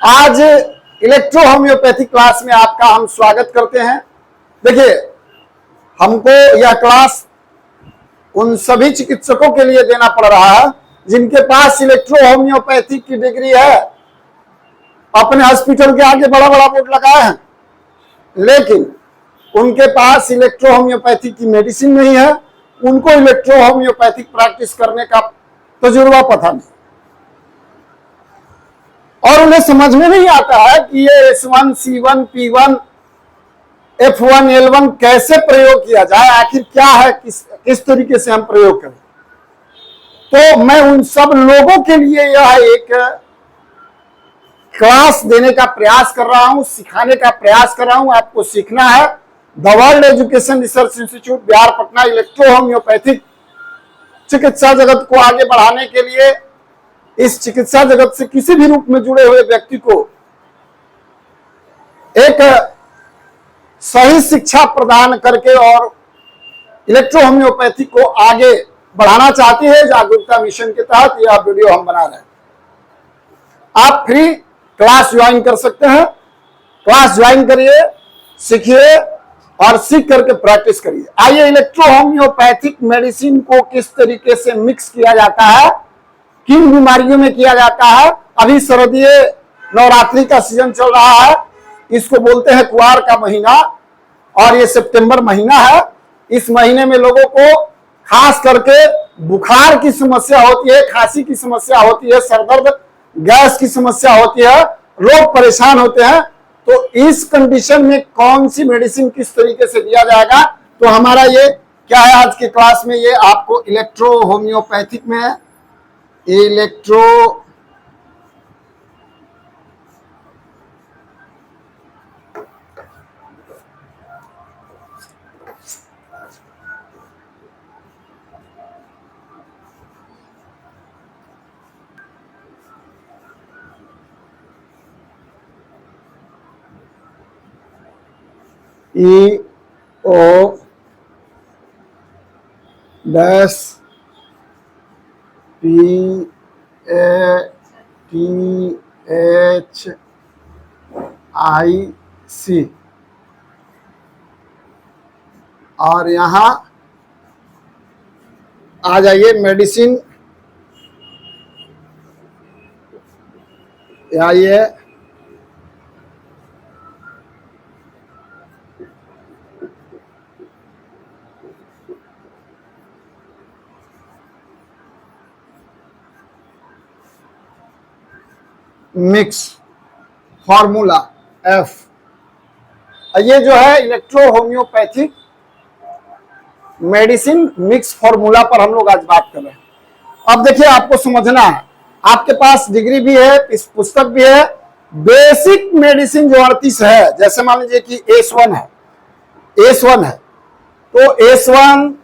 आज electro homeopathy class में आपका हम स्वागत करते हैं। देखिए, हमको यह क्लास उन सभी चिकित्सकों के लिए देना पड़ रहा है जिनके पास इलेक्ट्रो होम्योपैथी की डिग्री है, अपने हॉस्पिटल के आगे बड़ा बड़ा बोर्ड लगाए हैं, लेकिन उनके पास इलेक्ट्रो होम्योपैथी की मेडिसिन नहीं है। उनको इलेक्ट्रो होम्योपैथिक प्रैक्टिस करने का तजुर्बा पता नहीं और उन्हें समझ में नहीं आता है कि ये S1, C1, P1, F1, L1 कैसे प्रयोग किया जाए, आखिर क्या है, किस तरीके से हम प्रयोग करें। तो मैं उन सब लोगों के लिए यह एक क्लास देने का प्रयास कर रहा हूं, सिखाने का प्रयास कर रहा हूं। आपको सीखना है। The world education research institute Bihar Patna electro homeopathic चिकित्सा जगत को आगे बढ़ाने के लिए, इस चिकित्सा जगत से किसी भी रूप में जुड़े हुए व्यक्ति को एक सही शिक्षा प्रदान करके और इलेक्ट्रो होम्योपैथी को आगे बढ़ाना चाहती है। जागरूकता मिशन के तहत यह वीडियो हम बना रहे हैं। आप फ्री क्लास ज्वाइन कर सकते हैं। क्लास ज्वाइन करिए, सीखिए और सीख करके प्रैक्टिस करिए। आइए, इलेक्ट्रो होम्योपैथिक मेडिसिन को किस तरीके से मिक्स किया जाता है, किन बीमारियों में किया जाता है। अभी शरदीय नवरात्रि का सीजन चल रहा है, इसको बोलते हैं कुआर का महीना, और ये सितंबर महीना है। इस महीने में लोगों को खास करके बुखार की समस्या होती है, खांसी की समस्या होती है, सरदर्द, गैस की समस्या होती है, लोग परेशान होते हैं। तो इस कंडीशन में कौन सी मेडिसिन किस तरीके से दिया जाएगा, तो हमारा ये क्या है आज की क्लास में, ये आपको इलेक्ट्रो होम्योपैथिक में electro E O dash P A T H I C, और यहाँ आ जाइए मेडिसिन, आइए मिक्स फॉर्मूला F। ये जो है electro homeopathic medicine mix formula पर हम लोग आज बात कर रहे हैं। अब देखिए, आपको समझना है, आपके पास डिग्री भी है, इस पुस्तक भी है। बेसिक मेडिसिन जो 38 है, जैसे मान लीजिए कि S1 है, S1 है, तो S1,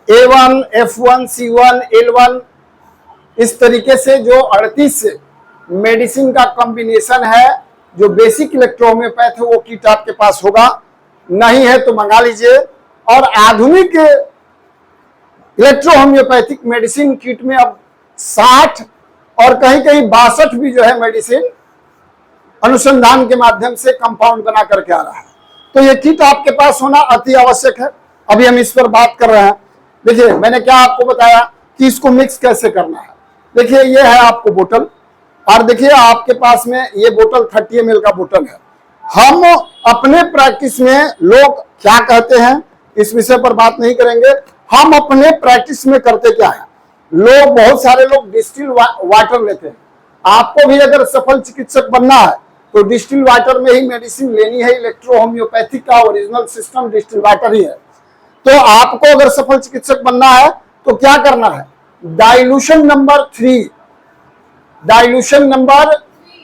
A1, F1, C1, L1, इस तरीके से जो 38 मेडिसिन का कॉम्बिनेशन है, जो बेसिक इलेक्ट्रो होम्योपैथ है, वो किट आपके पास होगा। नहीं है तो मंगा लीजिए। और आधुनिक इलेक्ट्रो होम्योपैथिक मेडिसिन किट में अब 60 और कहीं कहीं 62 भी जो है मेडिसिन अनुसंधान के माध्यम से कंपाउंड बना करके आ रहा है। तो ये किट आपके पास होना अति आवश्यक है। अभी हम इस पर बात कर रहे हैं। देखिए, मैंने क्या आपको बताया कि इसको मिक्स कैसे करना है। देखिए, ये है आपको बोतल, और देखिए आपके पास में ये बोतल 30 ml का बोतल है। हम अपने प्रैक्टिस में लोग क्या कहते हैं, इस विषय पर बात नहीं करेंगे। हम अपने प्रैक्टिस में करते क्या है, लोग, बहुत सारे लोग डिस्टिल वाटर लेते हैं। आपको भी अगर सफल चिकित्सक बनना है तो डिस्टिल वाटर में ही मेडिसिन लेनी है। इलेक्ट्रो होम्योपैथिक का ओरिजिनल सिस्टम डिस्टिल वाटर ही है। तो आपको अगर सफल चिकित्सक बनना है तो क्या करना है, डाइल्यूशन नंबर 3, डाइल्यूशन नंबर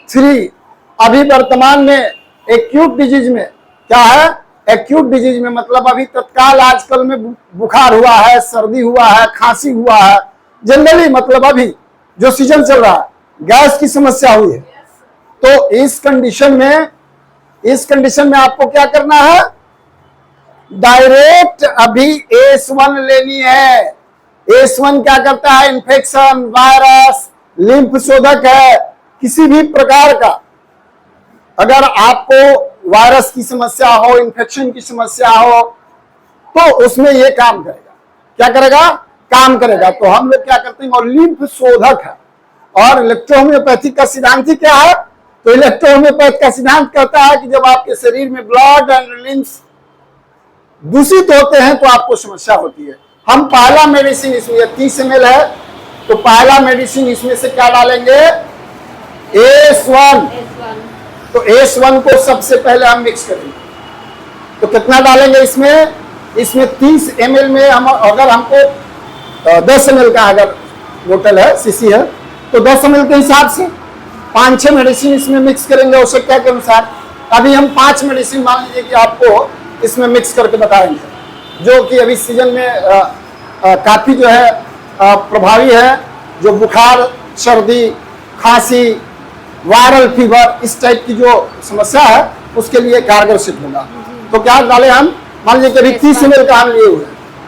3 अभी वर्तमान में एक्यूट डिजीज में क्या है, एक्यूट डिजीज में मतलब अभी तत्काल आजकल में बुखार हुआ है, सर्दी हुआ है, खांसी हुआ है, जनरली मतलब अभी जो सीजन चल रहा है, गैस की समस्या हुई है। तो इस कंडीशन में आपको क्या करना है, डायरेक्ट अभी S1 लेनी है। S1 क्या करता है, इन्फेक्शन, वायरस, लिम्फ शोधक है, किसी भी प्रकार का अगर आपको वायरस की समस्या हो, इन्फेक्शन की समस्या हो, तो उसमें ये काम करेगा। क्या करेगा? काम करेगा। तो हम लोग क्या करते हैं, और लिम्फ शोधक है। और इलेक्ट्रोहोम्योपैथी का सिद्धांत ही क्या है? तो इलेक्ट्रोहोम्योपैथ का सिद्धांत कहता है कि जब आपके शरीर में ब्लड एंड लिम्फ्स दूषित होते हैं तो आपको समस्या होती है। हम पहला मेडिसिन इसमें 30 ml है, तो पहला मेडिसिन इसमें से क्या डालेंगे? S1। तो S1 को सबसे पहले हम मिक्स करेंगे। तो कितना डालेंगे इसमें? इसमें 30 ml में हम, अगर हमको 10 ml का अगर बोतल है, सीसी है, तो 10 ml के हिसाब से 5-6 मेडिसिन इसमें मिक्स करेंगे आवश्यकता के अनुसार। अभी हम 5 मेडिसिन मान लीजिए कि आपको इसमें मिक्स करके बताएंगे, जो कि अभी सीजन में काफी जो है प्रभावी है। जो बुखार, सर्दी, खांसी, वायरल फीवर, इस टाइप की जो समस्या है उसके लिए कारगर सिद्ध होगा। तो क्या डाले हम? मान लीजिए कि 30 ml का हम लिए हुए,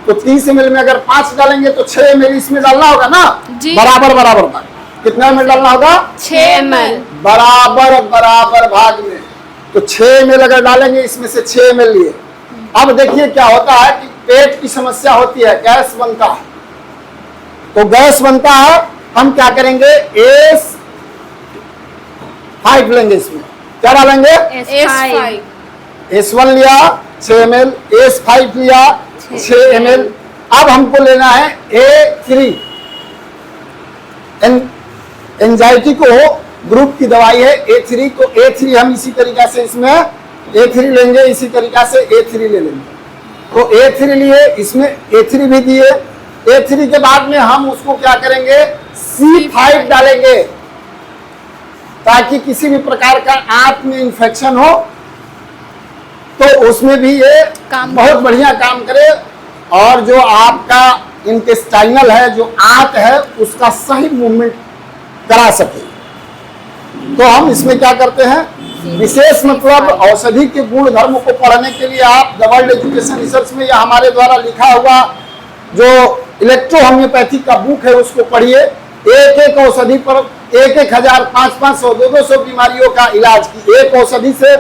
तो 30 ml में अगर 5 डालेंगे तो 6 ml इसमें डालना होगा ना, बराबर बराबर भाग। कितना ml डालना होगा? 6 ml बराबर बराबर भाग में। तो 6 ml अगर डालेंगे, इसमें से 6 ml लिए। अब देखिए क्या होता है कि पेट की समस्या होती है, गैस बनता है। तो गैस बनता है, हम क्या करेंगे? S5 लेंगे। इसमें क्या डालेंगे? S5। S1 लिया 6 ml, S5 लिया 6 ml। अब हमको लेना है A3। एंजाइटी को ग्रुप की दवाई है A3। तो A3 हम इसी तरीका से इसमें A3 लेंगे, इसी तरीका से A3 ले लेंगे। तो A3 लिए, इसमें A3 भी दिए। A3 के बाद में हम उसको क्या करेंगे? C5 डालेंगे, ताकि किसी भी प्रकार का आंत में इन्फेक्शन हो तो उसमें भी ये बहुत बढ़िया काम करे, और जो आपका इंटेस्टाइनल है, जो आंत है, उसका सही मूवमेंट करा सके। तो हम इसमें क्या करते हैं? विशेष मतलब औषधि के गुण धर्म को पढ़ने के लिए आप द वर्ल्ड एजुकेशन रिसर्च में या हमारे द्वारा लिखा हुआ जो इलेक्ट्रो होम्योपैथी का बुक है उसको पढ़िए। एक एक औषधि पर 1,000, 500, 200 बीमारियों का इलाज की, एक औषधि से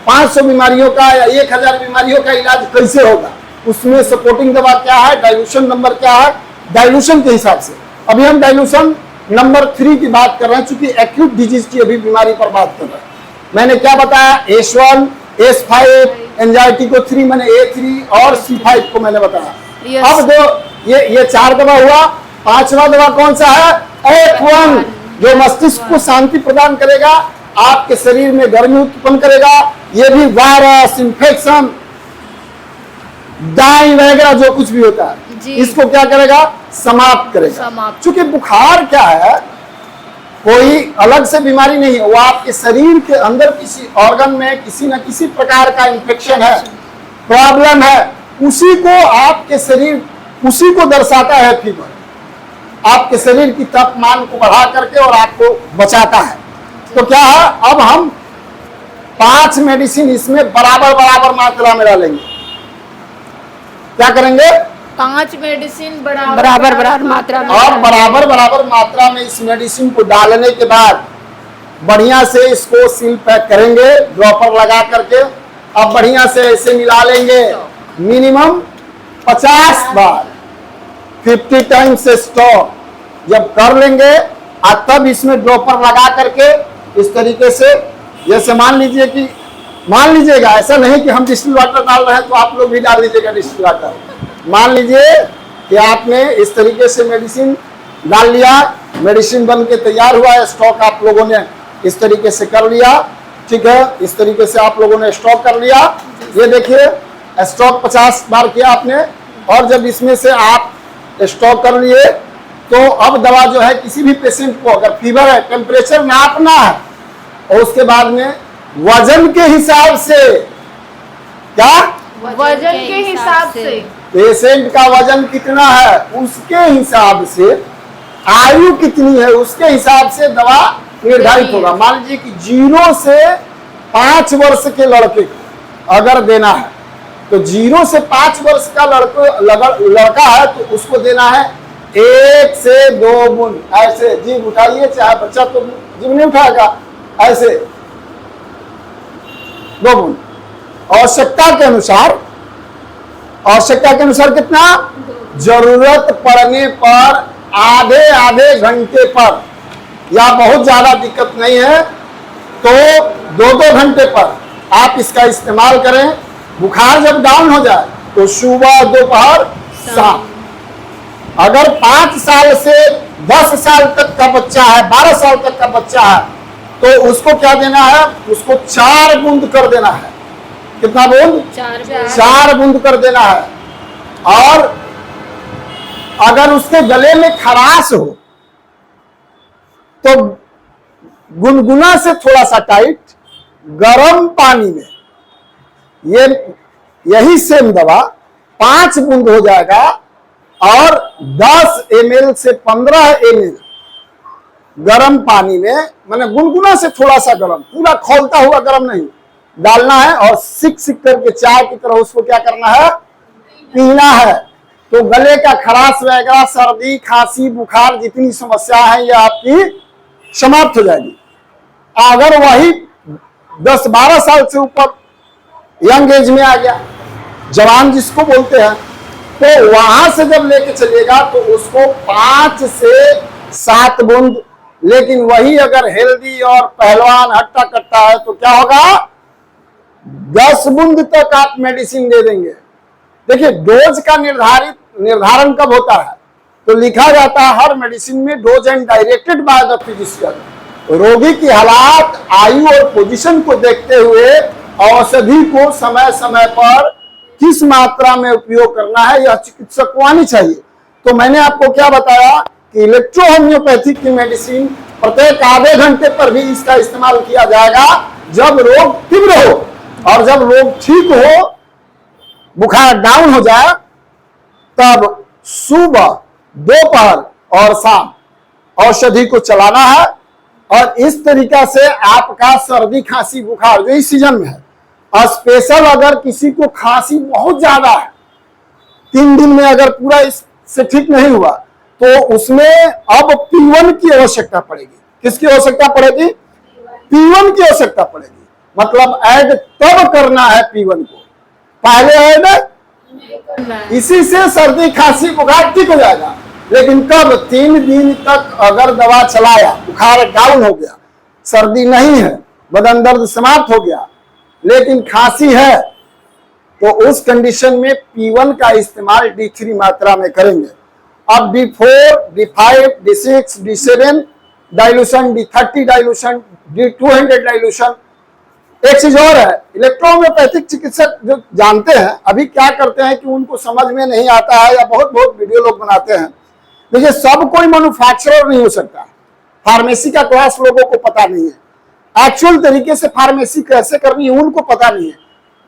500 बीमारियों का या 1,000 बीमारियों का इलाज कैसे होगा, उसमें सपोर्टिंग दवा क्या है, डाइल्यूशन नंबर क्या है, डाइल्यूशन के हिसाब से। अभी हम डाइल्यूशन नंबर 3 की बात कर रहे हैं, चूंकि एक्यूट डिजीज की अभी बीमारी पर बात कर रहे हैं। मैंने क्या बताया? S1, S5, एंजाइटी को 3 मैंने A3 और C5 को मैंने बताया। अब जो ये 4 दवा हुआ, 5वां दवा कौन सा है? F1, जो मस्तिष्क को शांति प्रदान करेगा, आपके शरीर में गर्मी उत्पन्न करेगा। ये भी वायरस, इंफेक्शन, डाई वगैरह जो कुछ भी होता है, इसको क्या करेगा? समाप्त करेगा। चूंकि बुखार क्या है, कोई अलग से बीमारी नहीं है, वो आपके शरीर के अंदर किसी ऑर्गन में किसी न किसी प्रकार का इंफेक्शन है, प्रॉब्लम है, उसी को आपके शरीर, उसी को दर्शाता है फीवर। आपके शरीर की तापमान को बढ़ा करके और आपको बचाता है। तो क्या है? अब हम 5 मेडिसिन इसमें बराबर बराबर मात्रा में डालेंगे। क्या करेंगे? 5 मेडिसिन बराबर मात्रा में, और बराबर बराबर मात्रा में इस मेडिसिन को डालने के बाद बढ़िया से इसको सील पैक करेंगे, ड्रॉपर लगा करके। अब बढ़िया से ऐसे मिला लेंगे, मिनिमम 50 बार, 50 टाइम्स से स्टॉप जब कर लेंगे, तब इसमें ड्रॉपर लगा करके इस तरीके से, जैसे मान लीजिएगा, ऐसा नहीं कि हम डिस्टिल वाटर डाल रहे हैं तो आप लोग भी डाल लीजिएगा डिस्टिल वाटर। मान लीजिए कि आपने इस तरीके से मेडिसिन डाल लिया, मेडिसिन बन के तैयार हुआ है, स्टॉक आप लोगों ने इस तरीके से कर लिया, ठीक है, इस तरीके से आप लोगों ने स्टॉक कर लिया। ये देखिए स्टॉक 50 बार किया आपने, और जब इसमें से आप स्टॉक कर लिए तो अब दवा जो है, किसी भी पेशेंट को अगर फीवर है, टेम्परेचर नापना है, और उसके बाद में वजन के हिसाब से, क्या वजन के हिसाब से, पेशेंट का वजन कितना है उसके हिसाब से, आयु कितनी है उसके हिसाब से दवा निर्धारित होगा। मान लीजिए कि 0 से 5 वर्ष के लड़के को अगर देना है, तो 0 से 5 वर्ष का लड़का है तो उसको देना है 1 से 2 बूंद। ऐसे जीभ उठाइए, चाहे बच्चा तो जीभ नहीं उठाएगा, ऐसे 2 बूंद। आवश्यकता के अनुसार कितना, जरूरत पड़ने पर आधे आधे घंटे पर, या बहुत ज्यादा दिक्कत नहीं है तो 2-2 घंटे पर आप इसका इस्तेमाल करें। बुखार जब डाउन हो जाए तो सुबह, दोपहर, शाम। अगर 5 साल से 10 साल तक का बच्चा है, 12 साल तक का बच्चा है, तो उसको क्या देना है, उसको 4 बूंद कर देना है। कितना बूंद, 4 बूंद कर देना है। और अगर उसके गले में खराश हो तो गुनगुना से थोड़ा सा टाइट गर्म पानी में यही सेम दवा 5 बूंद हो जाएगा, और 10 ml से 15 ml गर्म पानी में, मैंने गुनगुना से थोड़ा सा गर्म, पूरा खौलता हुआ गर्म नहीं डालना है, और सिक सिक करके चाय की तरह उसको क्या करना है, पीना है। तो गले का खराश रहेगा, सर्दी, खांसी, बुखार, जितनी समस्या है ये आपकी समाप्त हो जाएगी। अगर वही 10-12 साल से ऊपर यंग एज में आ गया, जवान जिसको बोलते हैं, तो वहां से जब लेके चलेगा तो उसको 5 से 7 बूंद, लेकिन वही अगर हेल्दी और पहलवान हट्टा कट्टा है तो क्या होगा, 10 बूंद तक आप मेडिसिन दे देंगे। देखिए डोज का निर्धारण कब होता है, तो लिखा जाता है हर मेडिसिन में dose and directed by the physician. रोगी की हालात, आयु और पोजीशन को देखते हुए औषधि को समय समय पर किस मात्रा में उपयोग करना है यह चिकित्सक को आनी चाहिए। तो मैंने आपको क्या बताया कि इलेक्ट्रो होम्योपैथिक की मेडिसिन प्रत्येक आधे घंटे पर भी इसका इस्तेमाल किया जाएगा जब रोग तीव्र हो, और जब रोग ठीक हो, बुखार डाउन हो जाए, तब सुबह, दोपहर और शाम औषधि को चलाना है। और इस तरीका से आपका सर्दी, खांसी, बुखार जो इस सीजन में है, और स्पेशल अगर किसी को खांसी बहुत ज्यादा है, 3 दिन में अगर पूरा इससे ठीक नहीं हुआ, तो उसमें अब P1 की आवश्यकता पड़ेगी। किसकी आवश्यकता पड़ेगी, P1 की आवश्यकता पड़ेगी। मतलब ऐड तब करना है P1 को, पहले ऐड इसी से सर्दी, खांसी, बुखार ठीक हो जाएगा। लेकिन कब, 3 दिन तक अगर दवा चलाया, बुखार डाउन हो गया, सर्दी नहीं है, बदन दर्द समाप्त हो गया, लेकिन खांसी है, तो उस कंडीशन में P1 का इस्तेमाल D3 मात्रा में करेंगे। अब D4, D5, D6, D7 dilution, D30 dilution, D200 dilution. एक चीज और है, इलेक्ट्रोहोम्योपैथिक चिकित्सक जो जानते हैं, अभी क्या करते हैं कि उनको समझ में नहीं आता है, या बहुत वीडियो लोग बनाते हैं। देखिए सब कोई मैन्युफैक्चरर नहीं हो सकता, फार्मेसी का क्लास लोगों को पता नहीं है, एक्चुअल तरीके से फार्मेसी कैसे करनी है उनको पता नहीं है।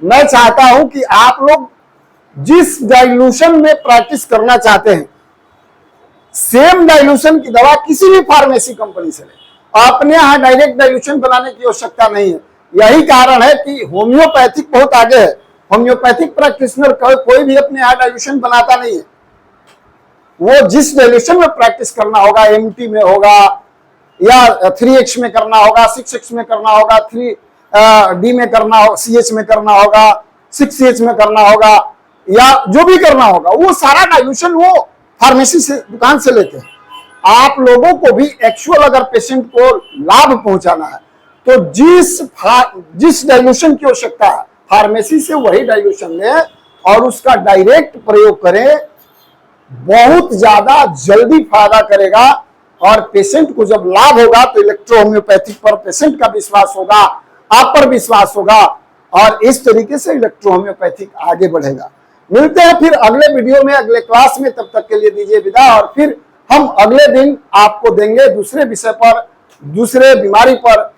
मैं चाहता हूं कि आप लोग जिस डाइल्यूशन में प्रैक्टिस करना चाहते हैं, सेम डाइल्यूशन की दवा किसी भी फार्मेसी कंपनी से ले, अपने यहां डायरेक्ट डाइल्यूशन बनाने की आवश्यकता नहीं है। यही कारण है कि होम्योपैथिक बहुत आगे है। होम्योपैथिक प्रैक्टिशनर कोई भी अपने यहां डाइल्यूशन बनाता नहीं है। वो जिस डाइल्यूशन में प्रैक्टिस करना होगा, MT में होगा, या 3X में करना होगा, 6X में करना होगा, 3D में करना होगा, CH में करना होगा, 6CH में करना होगा, या जो भी करना होगा, वो सारा डाइल्यूशन वो फार्मेसी से, दुकान से लेते हैं। आप लोगों को भी एक्चुअल अगर पेशेंट को लाभ पहुंचाना है, तो जिस डाइल्यूशन की आवश्यकता है फार्मेसी से वही डाइल्यूशन लें और उसका डायरेक्ट प्रयोग करें। बहुत ज्यादा जल्दी फायदा करेगा, और पेशेंट को जब लाभ होगा तो इलेक्ट्रो होम्योपैथिक पर पेशेंट का विश्वास होगा, आप पर विश्वास होगा, और इस तरीके से इलेक्ट्रो होम्योपैथिक आगे बढ़ेगा। मिलते हैं फिर अगले वीडियो में, अगले क्लास में। तब तक के लिए दीजिए विदा, और फिर हम अगले दिन आपको देंगे दूसरे विषय पर, दूसरे बीमारी पर,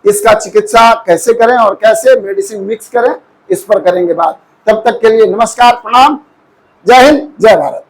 इसका चिकित्सा कैसे करें और कैसे मेडिसिन मिक्स करें, इस पर करेंगे बात। तब तक के लिए नमस्कार, प्रणाम, जय हिंद, जय भारत।